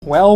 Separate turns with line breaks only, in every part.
Well,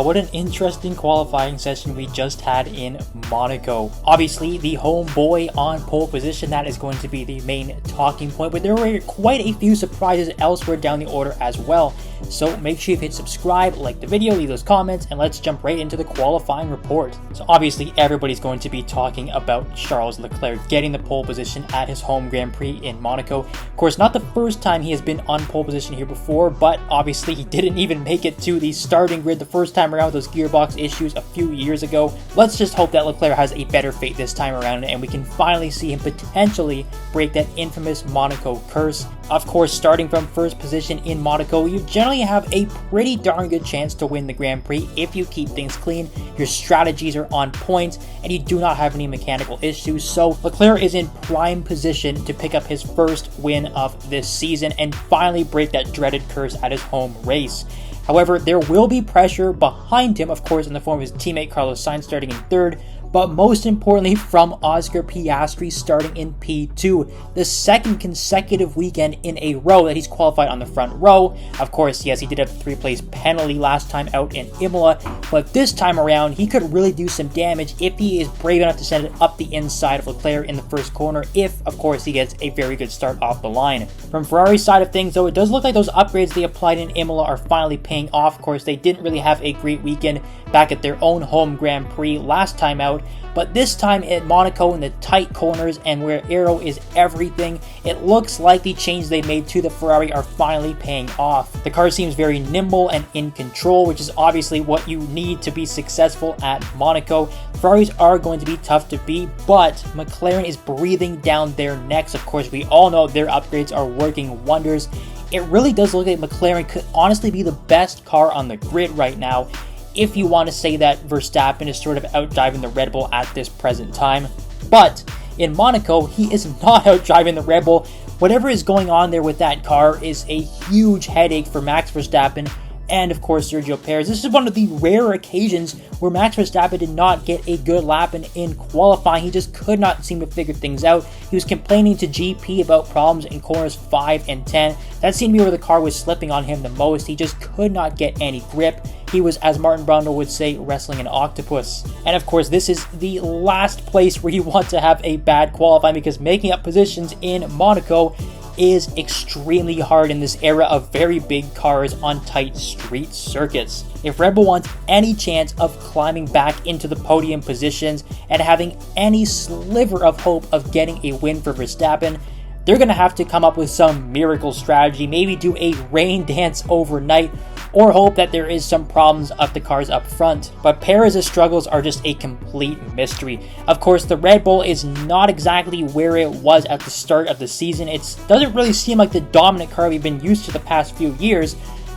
what an interesting qualifying session we just had in Monaco. Obviously, the homeboy on pole position, that is going to be the main talking point, but there were quite a few surprises elsewhere down the order as well. So make sure you hit subscribe, like the video, leave those comments, and let's jump right into the qualifying report. So obviously, everybody's going to be talking about Charles Leclerc getting the pole position at his home Grand Prix in Monaco. Of course, not the first time he has been on pole position here before, but obviously he didn't even make it to the starting grid the first time around with those gearbox issues a few years ago. Let's just hope that Leclerc has a better fate this time around and we can finally see him potentially break that infamous Monaco curse. Of course, starting from first position in Monaco, you generally have a pretty darn good chance to win the Grand Prix if you keep things clean, your strategies are on point, and you do not have any mechanical issues. So Leclerc is in prime position to pick up his first win of this season and finally break that dreaded curse at his home race. However, there will be pressure behind him, of course, in the form of his teammate Carlos Sainz starting in third, but most importantly from Oscar Piastri starting in P2, the second consecutive weekend in a row that he's qualified on the front row. Of course, yes, he did have a 3-place penalty last time out in Imola, but this time around, he could really do some damage if he is brave enough to send it up the inside of Leclerc in the first corner, if, of course, he gets a very good start off the line. From Ferrari's side of things, though, it does look like those upgrades they applied in Imola are finally paying off. Of course, they didn't really have a great weekend back at their own home Grand Prix last time out, but this time at Monaco in the tight corners and where aero is everything, it looks like the changes they made to the Ferrari are finally paying off. The car seems very nimble and in control, which is obviously what you need to be successful at Monaco. Ferraris are going to be tough to beat, but McLaren is breathing down their necks. Of course, we all know their upgrades are working wonders. It really does look like McLaren could honestly be the best car on the grid right now, if you want to say that Verstappen is sort of outdriving the Red Bull at this present time. But in Monaco, he is not outdriving the Red Bull. Whatever is going on there with that car is a huge headache for Max Verstappen and, of course, Sergio Perez. This is one of the rare occasions where Max Verstappen did not get a good lap in qualifying. He just could not seem to figure things out. He was complaining to GP about problems in corners 5 and 10. That seemed to be where the car was slipping on him the most. He just could not get any grip. He was, as Martin Brundle would say, wrestling an octopus. And of course, this is the last place where you want to have a bad qualifying, because making up positions in Monaco is extremely hard in this era of very big cars on tight street circuits. If Red Bull wants any chance of climbing back into the podium positions and having any sliver of hope of getting a win for Verstappen, they're going to have to come up with some miracle strategy, maybe do a rain dance overnight, or hope that there is some problems of the cars up front. But Perez's struggles are just a complete mystery. Of course, the Red Bull is not exactly where it was at the start of the season. It doesn't really seem like the dominant car we've been used to the past few years,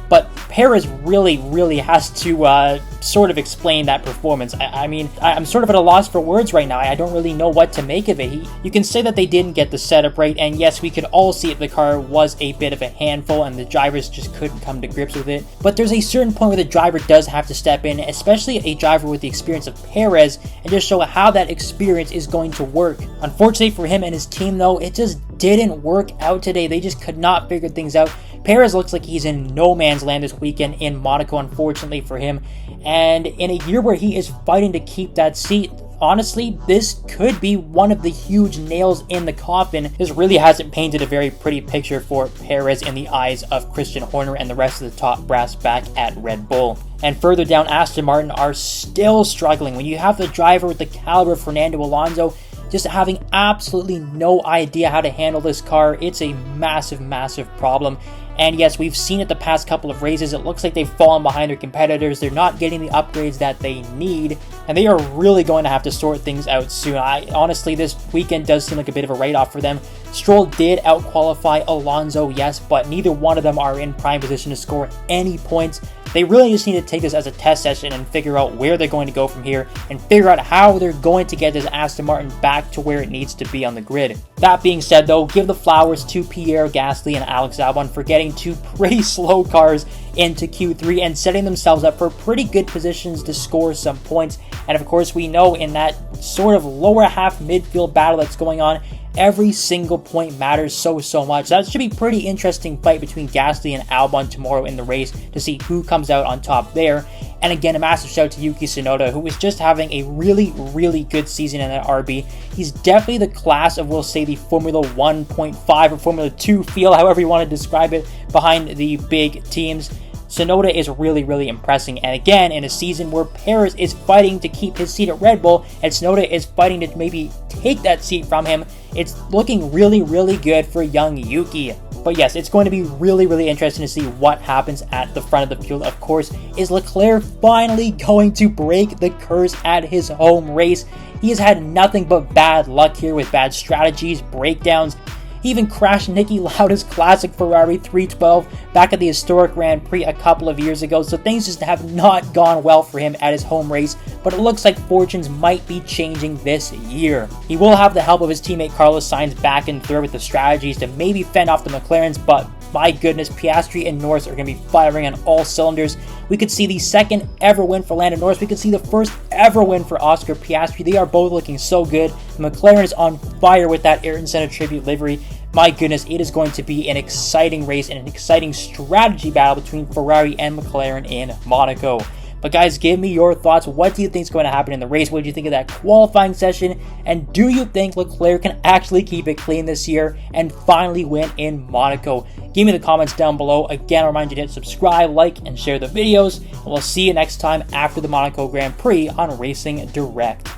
but Perez really has to sort of explain that performance. I mean, I'm sort of at a loss for words right now. I don't really know what to make of it. You can say that they didn't get the setup right, and yes, we could all see it. The car was a bit of a handful, and the drivers just couldn't come to grips with it. But there's a certain point where the driver does have to step in, especially a driver with the experience of Perez, and just show how that experience is going to work. Unfortunately for him and his team, though, it just didn't work out today. They just could not figure things out. Perez looks like he's in no man's land this weekend in Monaco, unfortunately for him. And in a year where he is fighting to keep that seat, honestly, this could be one of the huge nails in the coffin. This really hasn't painted a very pretty picture for Perez in the eyes of Christian Horner and the rest of the top brass back at Red Bull. And further down, Aston Martin are still struggling. When you have the driver with the caliber of Fernando Alonso just having absolutely no idea how to handle this car, it's a massive problem. And yes, we've seen it the past couple of races. It looks like they've fallen behind their competitors. They're not getting the upgrades that they need, and they are really going to have to sort things out soon. Honestly, this weekend does seem like a bit of a write-off for them. Stroll did out-qualify Alonso, yes, but neither one of them are in prime position to score any points. They really just need to take this as a test session and figure out where they're going to go from here and figure out how they're going to get this Aston Martin back to where it needs to be on the grid. That being said, though, give the flowers to Pierre Gasly and Alex Albon for getting two pretty slow cars into Q3 and setting themselves up for pretty good positions to score some points And of course, we know in that sort of lower half midfield battle that's going on, every single point matters so much. That should be a pretty interesting fight between Gasly and Albon tomorrow in the race to see who comes out on top there. And again, a massive shout out to Yuki Tsunoda, who is just having a really good season in that RB. He's definitely the class of, we'll say, the Formula 1.5 or Formula 2 feel, however you want to describe it, behind the big teams. Tsunoda is really impressing, and again, in a season where Perez is fighting to keep his seat at Red Bull, and Tsunoda is fighting to maybe take that seat from him, it's looking really good for young Yuki. But yes, it's going to be really interesting to see what happens at the front of the field. Of course, is Leclerc finally going to break the curse at his home race? He has had nothing but bad luck here with bad strategies, breakdowns. He even crashed Niki Lauda's classic Ferrari 312 back at the historic Grand Prix a couple of years ago, so things just have not gone well for him at his home race, but it looks like fortunes might be changing this year. He will have the help of his teammate Carlos Sainz back in third with the strategies to maybe fend off the McLarens, but my goodness, Piastri and Norris are going to be firing on all cylinders. We could see the second ever win for Lando Norris. We could see the first ever win for Oscar Piastri. They are both looking so good. The McLaren is on fire with that Ayrton Senna tribute livery. My goodness, it is going to be an exciting race and an exciting strategy battle between Ferrari and McLaren in Monaco. But guys, give me your thoughts. What do you think is going to happen in the race? What do you think of that qualifying session? And do you think Leclerc can actually keep it clean this year and finally win in Monaco? Give me the comments down below. Again, I remind you to hit subscribe, like, and share the videos. And we'll see you next time after the Monaco Grand Prix on Racing Direct.